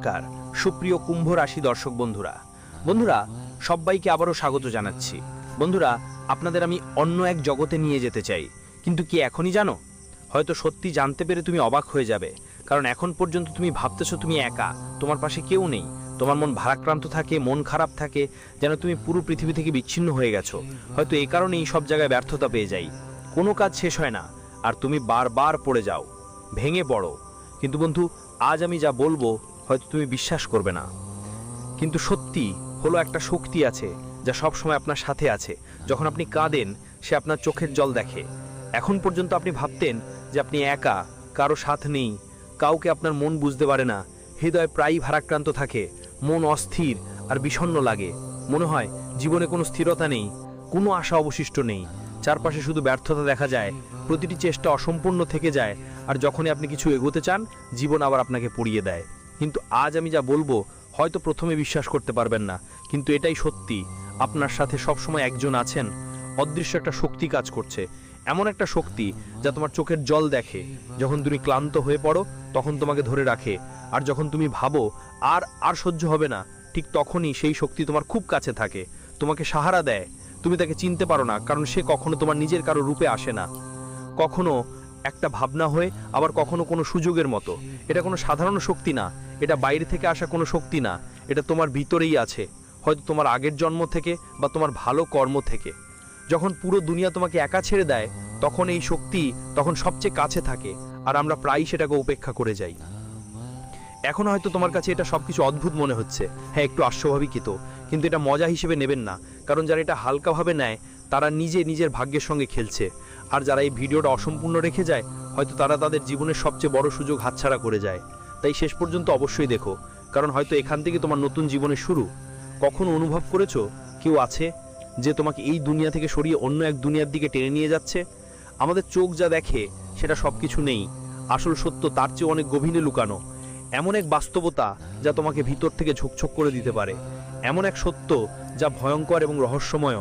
নমস্কার সুপ্রিয় কুম্ভ রাশি দর্শক বন্ধুরা সবাইকে আবারও স্বাগত জানাচ্ছি। বন্ধুরা, আপনাদের আমি অন্য এক জগতে নিয়ে যেতে চাই, কিন্তু কি এখনই জানো? হয়তো সত্যি জানতে পেরে তুমি অবাক হয়ে যাবে, কারণ এখন পর্যন্ত তুমি ভাবতেছো তুমি একা, তোমার পাশে কেউ নেই, তোমার মন ভারাক্রান্ত থাকে, মন খারাপ থাকে, যেন তুমি পুরো পৃথিবী থেকে বিচ্ছিন্ন হয়ে গেছো। হয়তো এই কারণেই সব জায়গায় ব্যর্থতা পেয়ে যাই, কোনো কাজ শেষ হয় না, আর তুমি বারবার পড়ে যাও, ভেঙে পড়ো। কিন্তু বন্ধু, আজ আমি যা বলবো হয়তো তুমি বিশ্বাস করবে না, কিন্তু সত্যি হলো একটা শক্তি আছে যা সব সময় আপনার সাথে আছে। যখন আপনি কাঁদেন, সে আপনার চোখের জল দেখে। এখন পর্যন্ত আপনি ভাবতেন যে আপনি একা, কারো সাথ নেই, কাউকে আপনার মন বুঝতে পারে না, হৃদয় প্রায়ই ভারাক্রান্ত থাকে, মন অস্থির আর বিষণ্ণ লাগে, মনে হয় জীবনে কোনো স্থিরতা নেই, কোনো আশা অবশিষ্ট নেই, চারপাশে শুধু ব্যর্থতা দেখা যায়, প্রতিটি চেষ্টা অসম্পূর্ণ থেকে যায়, আর যখনই আপনি কিছু এগোতে চান, জীবন আবার আপনাকে পুড়িয়ে দেয়। কিন্তু আজ আমি যা বলবো হয়তো প্রথমে বিশ্বাস করতে পারবেন না, কিন্তু এটাই সত্যি। আপনার সাথে সবসময় একজন আছেন, অদৃশ্য একটা শক্তি কাজ করছে, এমন একটা শক্তি যা তোমার চোখের জল দেখে। যখন তুমি ক্লান্ত হয়ে পড়ো তখন তোমাকে ধরে রাখে, আর যখন তুমি ভাবো আর আর সহ্য হবে না, ঠিক তখনই সেই শক্তি তোমার খুব কাছে থাকে, তোমাকে সাহারা দেয়। তুমি তাকে চিনতে পারো না, কারণ সে কখনো তোমার নিজের কারো রূপে আসে না, কখনো একটা ভাবনা হয়ে, আবার কখনো কোনো সুযোগের মতো। এটা কোনো সাধারণ শক্তি না, এটা বাইরে থেকে আসা কোনো শক্তি না, এটা তোমার ভিতরেই আছে, হয়তো তোমার আগের জন্ম থেকে বা তোমার ভালো কর্ম থেকে। যখন পুরো দুনিয়া তোমাকে একা ছেড়ে দেয়, তখন এই শক্তি তখন সবচেয়ে কাছে থাকে, আর আমরা প্রায়ই সেটাকে উপেক্ষা করে যাই। এখন হয়তো তোমার কাছে এটা সবকিছু অদ্ভুত মনে হচ্ছে, হ্যাঁ একটু আশ্চর্যজনক, কিন্তু এটা মজা হিসেবে নেবেন না, কারণ যারা এটা হালকাভাবে নেয় তারা নিজের ভাগ্যের সঙ্গে খেলছে, আর যারা এই ভিডিওটা অসম্পূর্ণ রেখে যায়, হয়তো তারা তাদের জীবনের সবচেয়ে বড় সুযোগ হাতছাড়া করে যায়। তাই শেষ পর্যন্ত অবশ্যই দেখো, কারণ হয়তো এখান থেকে তোমার নতুন জীবনের শুরু। কখনো অনুভব করেছো কেউ আছে যে তোমাকে এই দুনিয়া থেকে সরিয়ে অন্য এক দুনিয়ার দিকে টেনে নিয়ে যাচ্ছে? আমাদের চোখ যা দেখে সেটা সবকিছু নেই, আসল সত্য তার চেয়ে অনেক গভীরে লুকানো। এমন এক বাস্তবতা যা তোমাকে ভিতর থেকে ঝকঝক করে দিতে পারে, এমন এক সত্য যা ভয়ঙ্কর এবং রহস্যময়।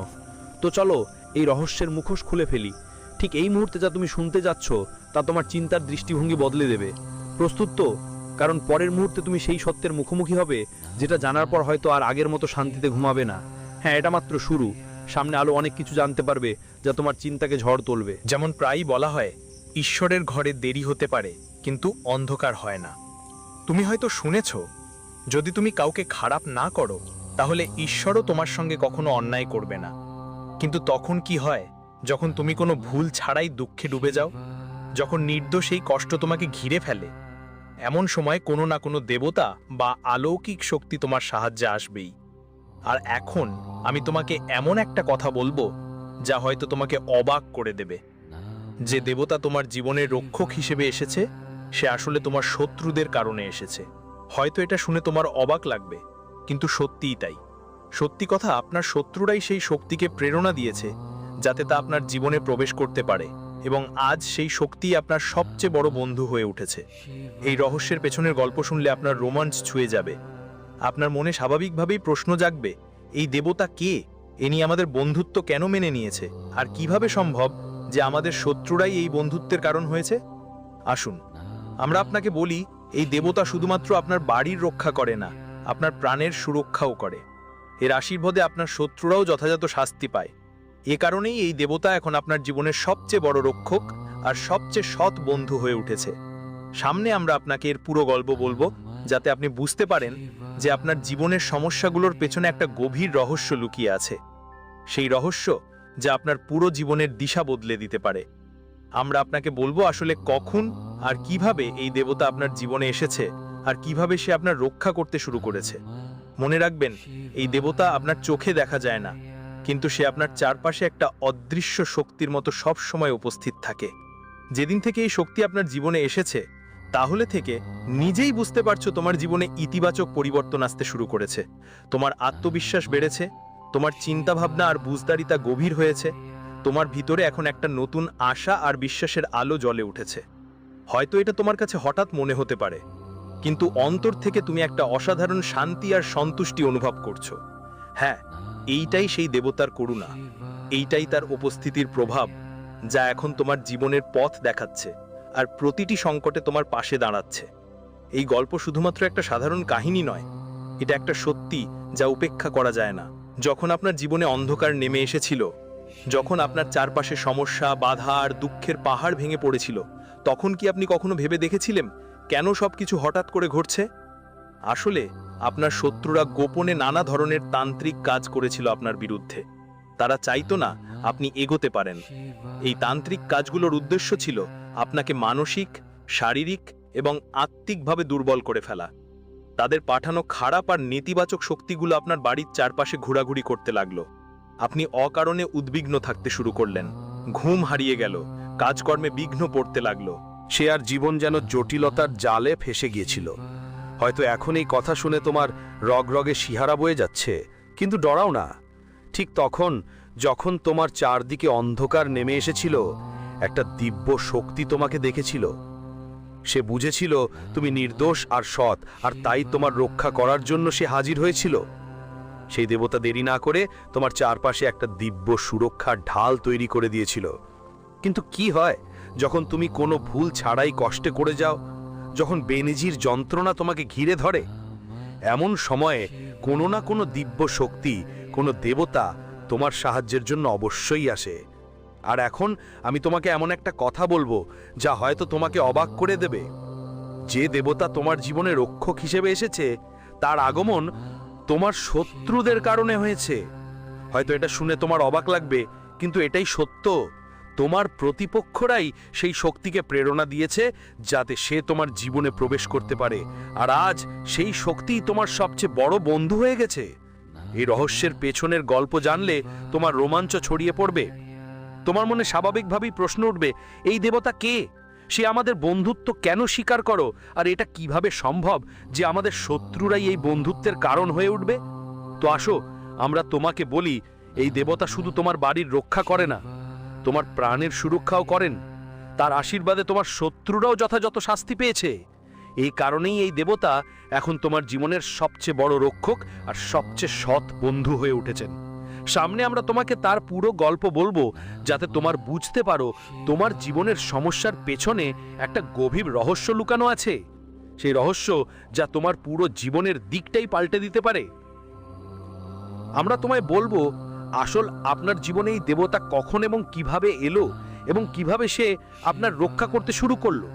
তো চলো এই রহস্যের মুখোশ খুলে ফেলি। ঠিক এই মুহূর্তে যা তুমি শুনতে যাচ্ছ তা তোমার চিন্তার দৃষ্টিভঙ্গি বদলে দেবে। প্রস্তুত তো? কারণ পরের মুহূর্তে তুমি সেই সত্যের মুখোমুখি হবে যেটা জানার পর হয়তো আর আগের মতো শান্তিতে ঘুমাবে না। হ্যাঁ, এটা মাত্র শুরু, সামনে আলো অনেক কিছু জানতে পারবে যা তোমার চিন্তাকে ঝড় তুলবে। যেমন প্রায়ই বলা হয়, ঈশ্বরের ঘরে দেরি হতে পারে কিন্তু অন্ধকার হয় না। তুমি হয়তো শুনেছ, যদি তুমি কাউকে খারাপ না করো তাহলে ঈশ্বরও তোমার সঙ্গে কখনো অন্যায় করবে না। কিন্তু তখন কি হয়, যখন তুমি কোনো ভুল ছাড়াই দুঃখে ডুবে যাও, যখন নির্দোষ এই কষ্ট তোমাকে ঘিরে ফেলে, এমন সময় কোনো না কোনো দেবতা বা অলৌকিক শক্তি তোমার সাহায্যে আসবেই। আর এখন আমি তোমাকে এমন একটা কথা বলবো যা হয়তো তোমাকে অবাক করে দেবে। যে দেবতা তোমার জীবনের রক্ষক হিসেবে এসেছে, সে আসলে তোমার শত্রুদের কারণে এসেছে। হয়তো এটা শুনে তোমার অবাক লাগবে, কিন্তু সত্যিই তাই। সত্যি কথা, আপনার শত্রুরাই সেই শক্তিকে প্রেরণা দিয়েছে যাতে তা আপনার জীবনে প্রবেশ করতে পারে, এবং আজ সেই শক্তি আপনার সবচেয়ে বড় বন্ধু হয়ে উঠেছে। এই রহস্যের পেছনের গল্প শুনলে আপনার রোমাঞ্চ ছুঁয়ে যাবে। আপনার মনে স্বাভাবিকভাবেই প্রশ্ন জাগবে, এই দেবতা কে? এ নিয়ে আমাদের বন্ধুত্ব কেন মেনে নিয়েছে? আর কিভাবে সম্ভব যে আমাদের শত্রুরাই এই বন্ধুত্বের কারণ হয়েছে? আসুন আমরা আপনাকে বলি, এই দেবতা শুধুমাত্র আপনার বাড়ির রক্ষা করে না, আপনার প্রাণের সুরক্ষাও করে। এর আশীর্বাদে আপনার শত্রুরাও যথাযথ শাস্তি পায়। এ কারণেই এই দেবতা এখন আপনার জীবনের সবচেয়ে বড় রক্ষক আর সবচেয়ে সৎ বন্ধু হয়ে উঠেছে। সামনে আমরা আপনাকে এর পুরো গল্প বলবো, যাতে আপনি বুঝতে পারেন যে আপনার জীবনের সমস্যাগুলোর পেছনে একটা গভীর রহস্য লুকিয়ে আছে। সেই রহস্য যা আপনার পুরো জীবনের দিশা বদলে দিতে পারে। আমরা আপনাকে বলবো আসলে কখন আর কিভাবে এই দেবতা আপনার জীবনে এসেছে, আর কিভাবে সে আপনার রক্ষা করতে শুরু করেছে। মনে রাখবেন, এই দেবতা আপনার চোখে দেখা যায় না, কিন্তু সে আপনার চারপাশে একটা অদৃশ্য শক্তির মতো সব সময় উপস্থিত থাকে। যেদিন থেকে এই শক্তি আপনার জীবনে এসেছে, তাহলে থেকে নিজেই বুঝতে পারছো তোমার জীবনে ইতিবাচক পরিবর্তন আসতে শুরু করেছে। তোমার আত্মবিশ্বাস বেড়েছে, তোমার চিন্তাভাবনা আর বুঝদারিতা গভীর হয়েছে, তোমার ভিতরে এখন একটা নতুন আশা আর বিশ্বাসের আলো জ্বলে উঠেছে। হয়তো এটা তোমার কাছে হঠাৎ মনে হতে পারে, কিন্তু অন্তর থেকে তুমি একটা অসাধারণ শান্তি আর সন্তুষ্টি অনুভব করছো। হ্যাঁ, এইটাই সেই দেবতার করুণা, এইটাই তার উপস্থিতির প্রভাব, যা এখন তোমার জীবনের পথ দেখাচ্ছে আর প্রতিটি সংকটে তোমার পাশে দাঁড়াচ্ছে। এই গল্প শুধুমাত্র একটা সাধারণ কাহিনী নয়, এটা একটা সত্যি যা উপেক্ষা করা যায় না। যখন আপনার জীবনে অন্ধকার নেমে এসেছিল, যখন আপনার চারপাশে সমস্যা, বাধা আর দুঃখের পাহাড় ভেঙে পড়েছিল, তখন কি আপনি কখনো ভেবে দেখেছিলেন কেন সবকিছু হঠাৎ করে ঘটছে? আসলে আপনার শত্রুরা গোপনে নানা ধরনের তান্ত্রিক কাজ করেছিল আপনার বিরুদ্ধে। তারা চাইতো না আপনি এগোতে পারেন। এই তান্ত্রিক কাজগুলোর উদ্দেশ্য ছিল আপনাকে মানসিক, শারীরিক এবং আত্মিকভাবে দুর্বল করে ফেলা। তাদের পাঠানো খারাপ আর নেতিবাচক শক্তিগুলো আপনার বাড়ির চারপাশে ঘোরাঘুরি করতে লাগলো। আপনি অকারণে উদ্বিগ্ন থাকতে শুরু করলেন, ঘুম হারিয়ে গেল, কাজকর্মে বিঘ্ন পড়তে লাগলো। সে আর জীবন যেন জটিলতার জালে ফেসে গিয়েছিল। হয়তো এখন এই কথা শুনে তোমার রগরগে শিহারা বয়ে যাচ্ছে, কিন্তু ডরাও না। ঠিক তখন যখন তোমার চারদিকে অন্ধকার নেমে এসেছিল, একটা দিব্য শক্তি তোমাকে দেখেছিল। সে বুঝেছিল তুমি নির্দোষ আর সৎ, আর তাই তোমার রক্ষা করার জন্য সে হাজির হয়েছিল। সেই দেবতা দেরি না করে তোমার চারপাশে একটা দিব্য সুরক্ষার ঢাল তৈরি করে দিয়েছিল। কিন্তু কি হয় যখন তুমি কোনো ভুল ছাড়াই কষ্টে করে যাও, যখন বেনিজির যন্ত্রণা তোমাকে ঘিরে ধরে? এমন সময়ে কোনো না কোনো দিব্য শক্তি, কোনো দেবতা তোমার সাহায্যের জন্য অবশ্যই আসে। আর এখন আমি তোমাকে এমন একটা কথা বলবো যা হয়তো তোমাকে অবাক করে দেবে। যে দেবতা তোমার জীবনে রক্ষক হিসেবে এসেছে, তার আগমন তোমার শত্রুদের কারণে হয়েছে। হয়তো এটা শুনে তোমার অবাক লাগবে, কিন্তু এটাই সত্য। তোমার প্রতিপক্ষরাই সেই শক্তিকে প্রেরণা দিয়েছে যাতে সে তোমার জীবনে প্রবেশ করতে পারে। আর আজ সেই শক্তিই তোমার সবচেয়ে বড় বন্ধু হয়ে গেছে। এই রহস্যের পেছনের গল্প জানলে তোমার রোমাঞ্চ ছড়িয়ে পড়বে। তোমার মনে স্বাভাবিকভাবেই প্রশ্ন উঠবে, এই দেবতা কে? সে আমাদের বন্ধুত্ব কেন স্বীকার করো? আর এটা কিভাবে সম্ভব যে আমাদের শত্রুরাই এই বন্ধুত্বের কারণ হয়ে উঠবে? তো আসো আমরা তোমাকে বলি, এই দেবতা শুধু তোমার বাড়ির রক্ষা করে না, তোমার প্রাণের সুরক্ষাও করেন। তার আশীর্বাদে তোমার শত্রুরাও যথাযথ শাস্তি পেয়েছে। এই কারণেই এই দেবতা এখন তোমার জীবনের সবচেয়ে বড় রক্ষক আর সবচেয়ে সৎ বন্ধু হয়ে উঠেছেন। সামনে আমরা তোমাকে তার পুরো গল্প বলবো, যাতে তোমার বুঝতে পারো তোমার জীবনের সমস্যার পেছনে একটা গভীর রহস্য লুকানো আছে। সেই রহস্য যা তোমার পুরো জীবনের দিকটাই পাল্টে দিতে পারে। আমরা তোমায় বলবো আসল আপনার জীবনে এই দেবতা কখন এবং কিভাবে এলো, এবং কিভাবে সে আপনার রক্ষা করতে শুরু করলো।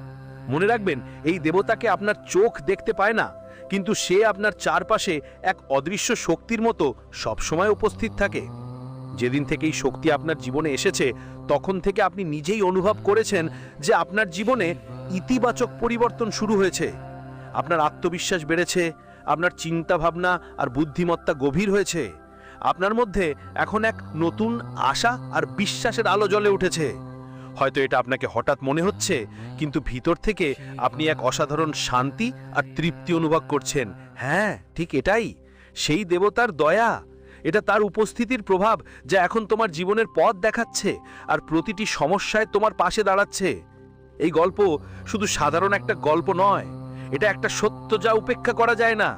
মনে রাখবেন, এই দেবতাকে আপনার চোখ দেখতে পায় না, কিন্তু সে আপনার চারপাশে এক অদৃশ্য শক্তির মতো সবসময় উপস্থিত থাকে। যেদিন থেকে এই শক্তি আপনার জীবনে এসেছে, তখন থেকে আপনি নিজেই অনুভব করেছেন যে আপনার জীবনে ইতিবাচক পরিবর্তন শুরু হয়েছে। আপনার আত্মবিশ্বাস বেড়েছে, আপনার চিন্তা ভাবনা আর বুদ্ধিমত্তা গভীর হয়েছে। আপনার মধ্যে এখন এক নতুন আশা আর বিশ্বাসের আলো জ্বলে উঠেছে। হয়তো এটা আপনাকে হঠাৎ মনে হচ্ছে, কিন্তু ভিতর থেকে আপনি এক অসাধারণ শান্তি আর তৃপ্তি অনুভব করছেন। হ্যাঁ, ঠিক এটাই সেই দেবতার দয়া। এটা তার উপস্থিতির প্রভাব যা এখন তোমার জীবনের পথ দেখাচ্ছে আর প্রতিটি সমস্যায় তোমার পাশে দাঁড়াচ্ছে। এই গল্প শুধু সাধারণ একটা গল্প নয়, এটা একটা সত্য যা উপেক্ষা করা যায় না।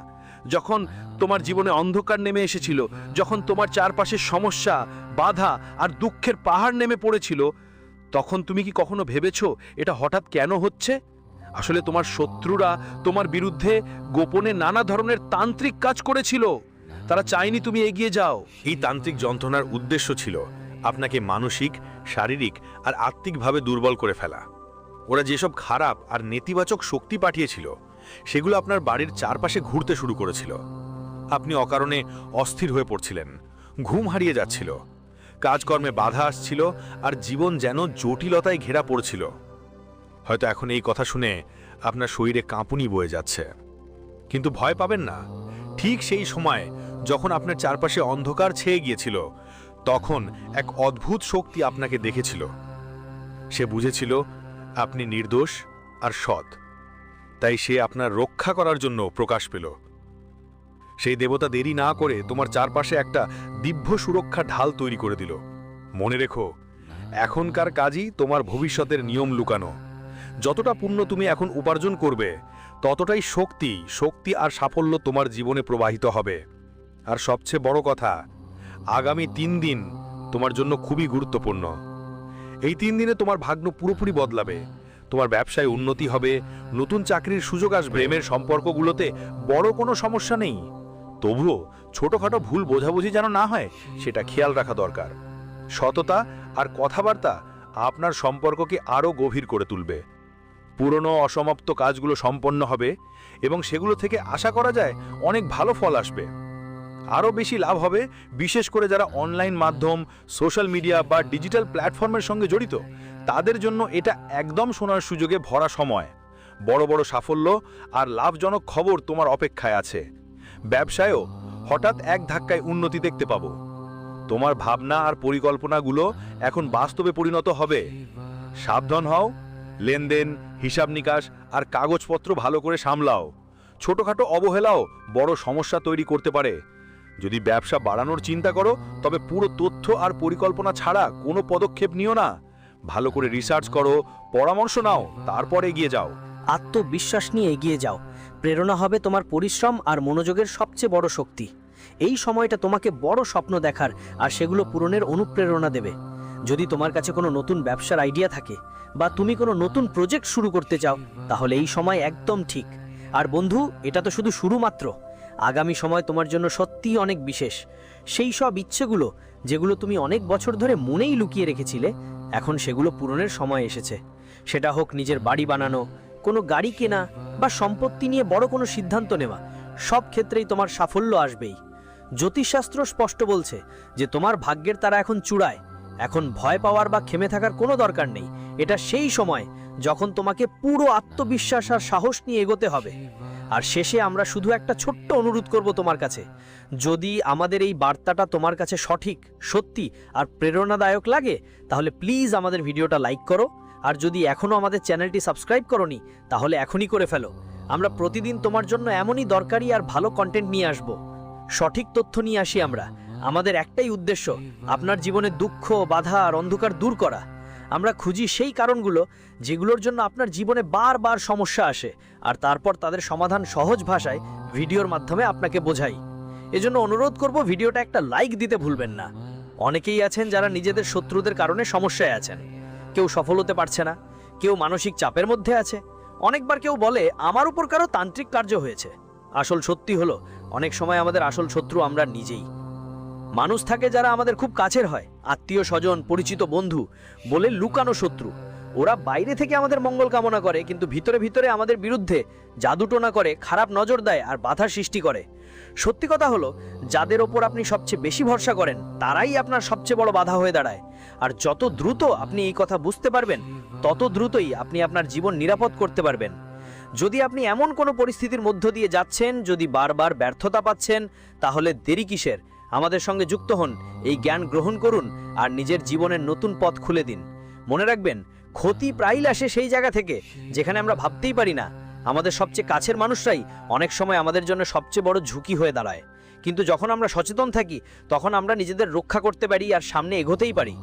যখন তোমার জীবনে অন্ধকার নেমে এসেছিল, যখন তোমার চারপাশে সমস্যা, বাধা আর দুঃখের পাহাড় নেমে পড়েছিল, তখন তুমি কি কখনো ভেবেছো এটা হঠাৎ কেন হচ্ছে? আসলে তোমার শত্রুরা তোমার বিরুদ্ধে গোপনে নানা ধরনের তান্ত্রিক কাজ করেছিল। তারা চায়নি তুমি এগিয়ে যাও। এই তান্ত্রিক যন্ত্রণার উদ্দেশ্য ছিল আপনাকে মানসিক, শারীরিক আর আত্মিকভাবে দুর্বল করে ফেলা। ওরা যেসব খারাপ আর নেতিবাচক শক্তি পাঠিয়েছিল, সেগুলো আপনার বাড়ির চারপাশে ঘুরতে শুরু করেছিল। আপনি অকারণে অস্থির হয়ে পড়ছিলেন, ঘুম হারিয়ে যাচ্ছিল, কাজকর্মে বাধা আসছিল, আর জীবন যেন জটিলতায় ঘেরা পড়ছিল। হয়তো এখন এই কথা শুনে আপনার শরীরে কাঁপুনি বয়ে যাচ্ছে, কিন্তু ভয় পাবেন না। ঠিক সেই সময় যখন আপনার চারপাশে অন্ধকার ছেয়ে গিয়েছিল, তখন এক অদ্ভুত শক্তি আপনাকে দেখেছিল। সে বুঝেছিল আপনি নির্দোষ আর সৎ, তাই সে আপনার রক্ষা করার জন্য প্রকাশ পেল। সেই দেবতা দেরি না করে তোমার চারপাশে একটা দিব্য সুরক্ষা ঢাল তৈরি করে দিল। মনে রেখো, এখনকার কাজই তোমার ভবিষ্যতের নিয়ম লুকানো। যতটা পুণ্য তুমি এখন উপার্জন করবে, ততটাই শক্তি আর সাফল্য তোমার জীবনে প্রবাহিত হবে। আর সবচেয়ে বড় কথা, আগামী 3 দিন তোমার জন্য খুবই গুরুত্বপূর্ণ। এই 3 দিনে তোমার ভাগ্য পুরোপুরি বদলাবে। তোমার ব্যবসায় উন্নতি হবে, নতুন চাকরির সুযোগ আসবে। প্রেমের সম্পর্কগুলোতে বড় কোনো সমস্যা নেই, তবুও ছোটখাটো ভুল বোঝাবুঝি যেন না হয় সেটা খেয়াল রাখা দরকার। সততা আর কথাবার্তা আপনার সম্পর্ককে আরও গভীর করে তুলবে। পুরনো অসমাপ্ত কাজগুলো সম্পন্ন হবে এবং সেগুলো থেকে আশা করা যায় অনেক ভালো ফল আসবে। আরও বেশি লাভ হবে, বিশেষ করে যারা অনলাইন মাধ্যম, সোশ্যাল মিডিয়া বা ডিজিটাল প্ল্যাটফর্মের সঙ্গে জড়িত। তাদের জন্য এটা একদম সোনার সুযোগে ভরা সময়। বড় বড় সাফল্য আর লাভজনক খবর তোমার অপেক্ষায় আছে। ব্যবসায়ও হঠাৎ এক ধাক্কায় উন্নতি দেখতে পাবো। তোমার ভাবনা আর পরিকল্পনাগুলো এখন বাস্তবে পরিণত হবে। সাবধান হও, লেনদেন, হিসাব নিকাশ আর কাগজপত্র ভালো করে সামলাও। ছোটখাটো অবহেলাও বড় সমস্যা তৈরি করতে পারে। যদি ব্যবসা বাড়ানোর চিন্তা করো, তবে পুরো তথ্য আর পরিকল্পনা ছাড়া কোনো পদক্ষেপ নিও না। ভালো করে রিসার্চ করো, পরামর্শ নাও, তারপর এগিয়ে যাও। আত্মবিশ্বাস নিয়ে এগিয়ে যাও। প্রেরণা হবে তোমার পরিশ্রম আর মনোযোগের সবচেয়ে বড় শক্তি। এই সময়টা তোমাকে বড় স্বপ্ন দেখার আর সেগুলো পূরণের অনুপ্রেরণা দেবে। যদি তোমার কাছে কোনো নতুন ব্যবসার আইডিয়া থাকে বা তুমি কোনো নতুন প্রজেক্ট শুরু করতে চাও, তাহলে এই সময় একদম ঠিক। আর বন্ধু, এটা তো শুধু শুরু মাত্র। আগামী সময় তোমার জন্য সত্যিই অনেক বিশেষ। সেই সব ইচ্ছেগুলো যেগুলো তুমি অনেক বছর ধরে মনেই লুকিয়ে রেখেছিলে, এখন সেগুলো পূরণের সময় এসেছে। সেটা হোক নিজের বাড়ি বানানো, কোনো গাড়ি কেনা বা সম্পত্তি নিয়ে বড় কোনো সিদ্ধান্ত নেওয়া, সব ক্ষেত্রেই তোমার সাফল্য আসবেই। জ্যোতিষশাস্ত্র স্পষ্ট বলছে যে তোমার ভাগ্যের তারা এখন চূড়ায়। এখন ভয় পাওয়ার বা থেমে থাকার কোনো দরকার নেই। এটা সেই সময় যখন তোমাকে পুরো আত্মবিশ্বাস আর সাহস নিয়ে এগোতে হবে। আর শেষে আমরা শুধু একটা ছোট্ট অনুরোধ করব তোমার কাছে। যদি আমাদের এই বার্তাটা তোমার কাছে সঠিক, সত্যি আর প্রেরণাদায়ক লাগে, তাহলে প্লিজ আমাদের ভিডিওটা লাইক করো। আর যদি এখনও আমাদের চ্যানেলটি সাবস্ক্রাইব করোনি, তাহলে এখনই করে ফেলো। আমরা প্রতিদিন তোমার জন্য এমনই দরকারি আর ভালো কন্টেন্ট নিয়ে আসব। সঠিক তথ্য নিয়ে আসি আমরা। আমাদের একটাই উদ্দেশ্য, আপনার জীবনে দুঃখ, বাধা আর অন্ধকার দূর করা। আমরা খুঁজি সেই কারণগুলো যেগুলোর জন্য আপনার জীবনে বারবার সমস্যা আসে, আর তারপর তাদের সমাধান সহজ ভাষায় ভিডিওর মাধ্যমে আপনাকে বোঝাই। এজন্য অনুরোধ করব, ভিডিওটা একটা লাইক দিতে ভুলবেন না। অনেকেই আছেন যারা নিজেদের শত্রুদের কারণে সমস্যায় আছেন। কেউ সফল হতে পারছে না, কেউ মানসিক চাপের মধ্যে আছে। অনেকবার কেউ বলে আমার উপর কারো তান্ত্রিক কার্য হয়েছে। আসল সত্যি হলো, অনেক সময় আমাদের আসল শত্রু আমরা নিজেই। মানুষ থাকে যারা আমাদের খুব কাছের হয়, আত্মীয় স্বজন, পরিচিত বন্ধু বলে লুকানো শত্রু। ওরা বাইরে থেকে আমাদের মঙ্গল কামনা করে, কিন্তু ভিতরে ভিতরে আমাদের বিরুদ্ধে জাদুটোনা করে, খারাপ নজর দেয় আর বাধা সৃষ্টি করে। সত্যি কথা হলো, যাদের ওপর আপনি সবচেয়ে বেশি ভরসা করেন, তারাই আপনার সবচেয়ে বড় বাধা হয়ে দাঁড়ায়। আর যত দ্রুত আপনি এই কথা বুঝতে পারবেন, তত দ্রুতই আপনি আপনার জীবন নিরাপদ করতে পারবেন। যদি আপনি এমন কোনো পরিস্থিতির মধ্য দিয়ে যাচ্ছেন, যদি বারবার ব্যর্থতা পাচ্ছেন, তাহলে দেরি কিসের? আমাদের সঙ্গে যুক্ত হন, এই জ্ঞান গ্রহণ করুন আর নিজের জীবনের নতুন পথ খুলে দিন। মনে রাখবেন, ক্ষতি প্রায়ই আসে সেই জায়গা থেকে যেখানে আমরা ভাবতেই পারি না। আমাদের সবচেয়ে কাছের মানুষরাই অনেক সময় আমাদের জন্য সবচেয়ে বড় ঝুঁকি হয়ে দাঁড়ায়। কিন্তু যখন আমরা সচেতন থাকি, তখন আমরা নিজেদের রক্ষা করতে পারি আর সামনে এগোতেই পারি।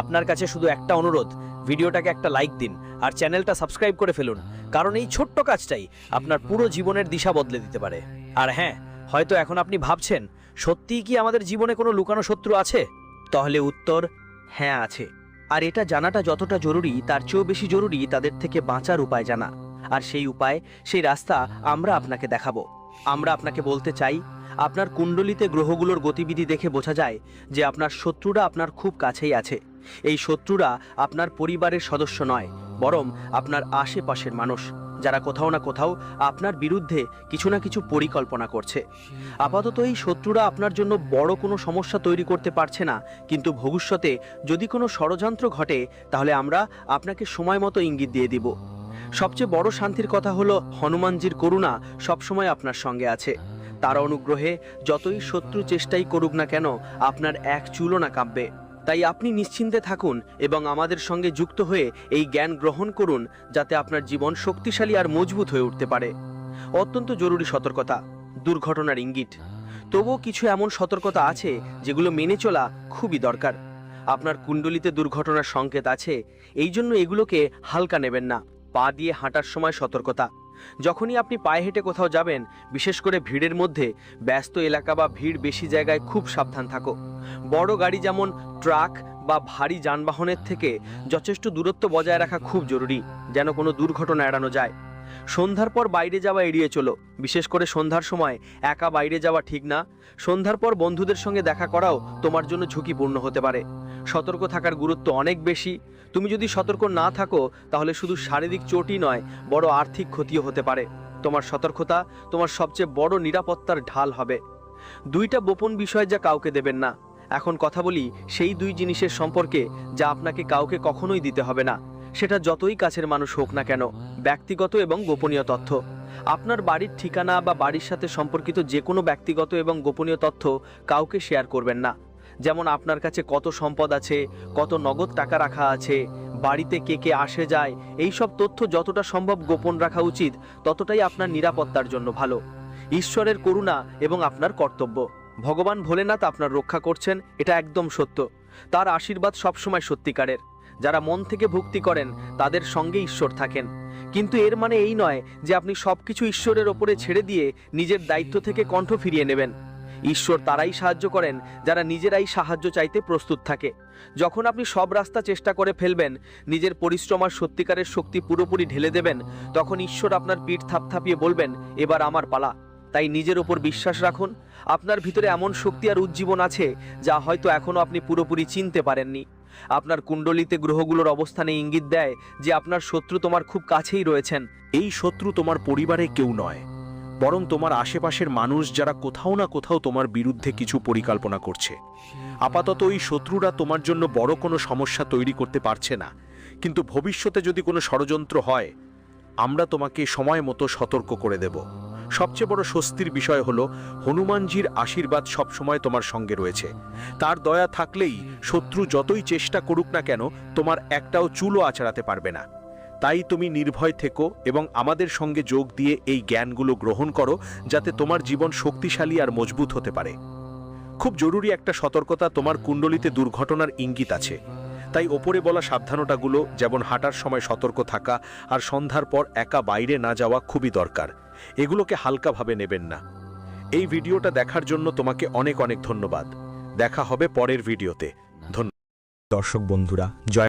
আপনার কাছে শুধু একটা অনুরোধ, ভিডিওটাকে একটা লাইক দিন আর চ্যানেলটা সাবস্ক্রাইব করে ফেলুন, কারণ এই ছোট্ট কাজটাই আপনার পুরো জীবনের দিশা বদলে দিতে পারে। আর হ্যাঁ, হয়তো এখন আপনি ভাবছেন, সত্যিই কি আমাদের জীবনে কোনো লুকানো শত্রু আছে? তাহলে উত্তর হ্যাঁ, আছে। আর এটা জানাটা যতটা জরুরি, তার চেয়েও বেশি জরুরি তাদের থেকে বাঁচার উপায় জানা। আর সেই উপায়, সেই রাস্তা আমরা আপনাকে দেখাবো। আমরা আপনাকে বলতে চাই, আপনার কুণ্ডলিতে গ্রহগুলোর গতিবিধি দেখে বোঝা যায় যে আপনার শত্রুরা আপনার খুব কাছেই আছে। এই শত্রুরা আপনার পরিবারের সদস্য নয়, বরং আপনার আশেপাশের মানুষ, যারা কোথাও না কোথাও আপনার বিরুদ্ধে কিছু না কিছু পরিকল্পনা করছে। আপাতত এই শত্রুরা আপনার জন্য বড় কোনো সমস্যা তৈরি করতে পারছে না, কিন্তু ভবিষ্যতে যদি কোনো ষড়যন্ত্র ঘটে, তাহলে আমরা আপনাকে সময় মতো ইঙ্গিত দিয়ে দিব। সবচেয়ে বড় শান্তির কথা হলো, হনুমানজির করুণা সবসময় আপনার সঙ্গে আছে। তার অনুগ্রহে যতই শত্রু চেষ্টাই করুক না কেন, আপনার এক চুলও না কাঁপবে। তাই আপনি নিশ্চিন্তে থাকুন এবং আমাদের সঙ্গে যুক্ত হয়ে এই জ্ঞান গ্রহণ করুন, যাতে আপনার জীবন শক্তিশালী আর মজবুত হয়ে উঠতে পারে। অত্যন্ত জরুরি সতর্কতা, দুর্ঘটনার ইঙ্গিত। তবুও কিছু এমন সতর্কতা আছে যেগুলো মেনে চলা খুবই দরকার। আপনার কুণ্ডলিতে দুর্ঘটনার সংকেত আছে, এই জন্য এগুলোকে হালকা নেবেন না। পা দিয়ে হাঁটার সময় সতর্কতা। যখনই আপনি পায়ে হেঁটে কোথাও যাবেন, বিশেষ করে ভিড়ের মধ্যে, ব্যস্ত এলাকা বা ভিড় বেশি জায়গায়, খুব সাবধান থাকো। বড় গাড়ি যেমন ট্রাক বা ভারী যানবাহনের থেকে যথেষ্ট দূরত্ব বজায় রাখা খুব জরুরি, যেন কোনো দুর্ঘটনা এড়ানো যায়। সন্ধ্যার পর বাইরে যাওয়া এড়িয়ে চলো, বিশেষ করে সন্ধ্যার সময় একা বাইরে যাওয়া ঠিক না। সন্ধ্যার পর বন্ধুদের সঙ্গে দেখা করাও তোমার জন্য ঝুঁকিপূর্ণ হতে পারে। সতর্ক থাকার গুরুত্ব অনেক বেশি। তুমি যদি সতর্ক না থাকো তাহলে শুধু শারীরিক চোটই নয়, বড় আর্থিক ক্ষতিও হতে পারে। তোমার সতর্কতা তোমার সবচেয়ে বড় নিরাপত্তার ঢাল হবে। দুইটা গোপন বিষয় যা কাউকে দেবেন না। এখন কথা বলি সেই দুই জিনিসের সম্পর্কে যা আপনাকে কাউকে কখনোই দিতে হবে না, সেটা যতই কাছের মানুষ হোক না কেন। ব্যক্তিগত এবং গোপনীয় তথ্য। আপনার বাড়ির ঠিকানা বা বাড়ির সাথে সম্পর্কিত যে কোনো ব্যক্তিগত এবং গোপনীয় তথ্য কাউকে শেয়ার করবেন না। যেমন আপনার কাছে কত সম্পদ আছে, কত নগদ টাকা রাখা আছে, বাড়িতে কে কে আসে যায়, এই সব তথ্য যতটা সম্ভব গোপন রাখা উচিত, ততটাই আপনার নিরাপত্তার জন্য ভালো। ঈশ্বরের করুণা এবং আপনার কর্তব্য। ভগবান ভোলেনাথ আপনার রক্ষা করছেন, এটা একদম সত্য। তার আশীর্বাদ সবসময় সত্যিকারের। যারা মন থেকে ভক্তি করেন তাদের সঙ্গে ঈশ্বর থাকেন। কিন্তু এর মানে এই নয় যে আপনি সবকিছু ঈশ্বরের ওপরে ছেড়ে দিয়ে নিজের দায়িত্ব থেকে কণ্ঠ ফিরিয়ে নেবেন। ঈশ্বর তারাই সাহায্য করেন যারা নিজেরাই সাহায্য চাইতে প্রস্তুত থাকে। যখন আপনি সব রাস্তা চেষ্টা করে ফেলবেন, নিজের পরিশ্রম আর সত্যিকারের শক্তি পুরোপুরি ঢেলে দেবেন, তখন ঈশ্বর আপনার পিঠ থাপথাপিয়ে বলবেন, এবার আমার পালা। তাই নিজের ওপর বিশ্বাস রাখুন। আপনার ভিতরে এমন শক্তি আর উজ্জীবন আছে যা হয়তো এখনো আপনি পুরোপুরি চিনতে পারেননি। আপনার কুণ্ডলিতে গ্রহগুলোর অবস্থানে ইঙ্গিত দেয় যে আপনার শত্রু তোমার খুব কাছেই রয়েছেন। এই শত্রু তোমার পরিবারে কেউ নয়, বরং তোমার আশেপাশের মানুষ, যারা কোথাও না কোথাও তোমার বিরুদ্ধে কিছু পরিকল্পনা করছে। আপাতত এই শত্রুরা তোমার জন্য বড় কোনো সমস্যা তৈরি করতে পারছে না, কিন্তু ভবিষ্যতে যদি কোনো ষড়যন্ত্র হয়, আমরা তোমাকে সময় মতো সতর্ক করে দেব। সবচেয়ে বড় স্বস্তির বিষয় হলো হনুমানজির আশীর্বাদ সবসময় তোমার সঙ্গে রয়েছে। তার দয়া থাকলেই শত্রু যতই চেষ্টা করুক না কেন, তোমার একটাও চুলও আঁচড়াতে পারবে না। তাই তুমি নির্ভয় থেকো এবং আমাদের সঙ্গে যোগ দিয়ে এই জ্ঞানগুলো গ্রহণ করো, যাতে তোমার জীবন শক্তিশালী আর মজবুত হতে পারে। খুব জরুরি একটা সতর্কতা, তোমার কুণ্ডলিতে দুর্ঘটনার ইঙ্গিত আছে। তাই ওপরে বলা সাবধানতাগুলো, যেমন হাঁটার সময় সতর্ক থাকা আর সন্ধ্যার পর একা বাইরে না যাওয়া, খুবই দরকার। এগুলোকে হালকাভাবে নেবেন না। এই ভিডিওটা দেখার জন্য তোমাকে অনেক অনেক ধন্যবাদ। দেখা হবে পরের ভিডিওতে। ধন্যবাদ দর্শক বন্ধুরা, জয়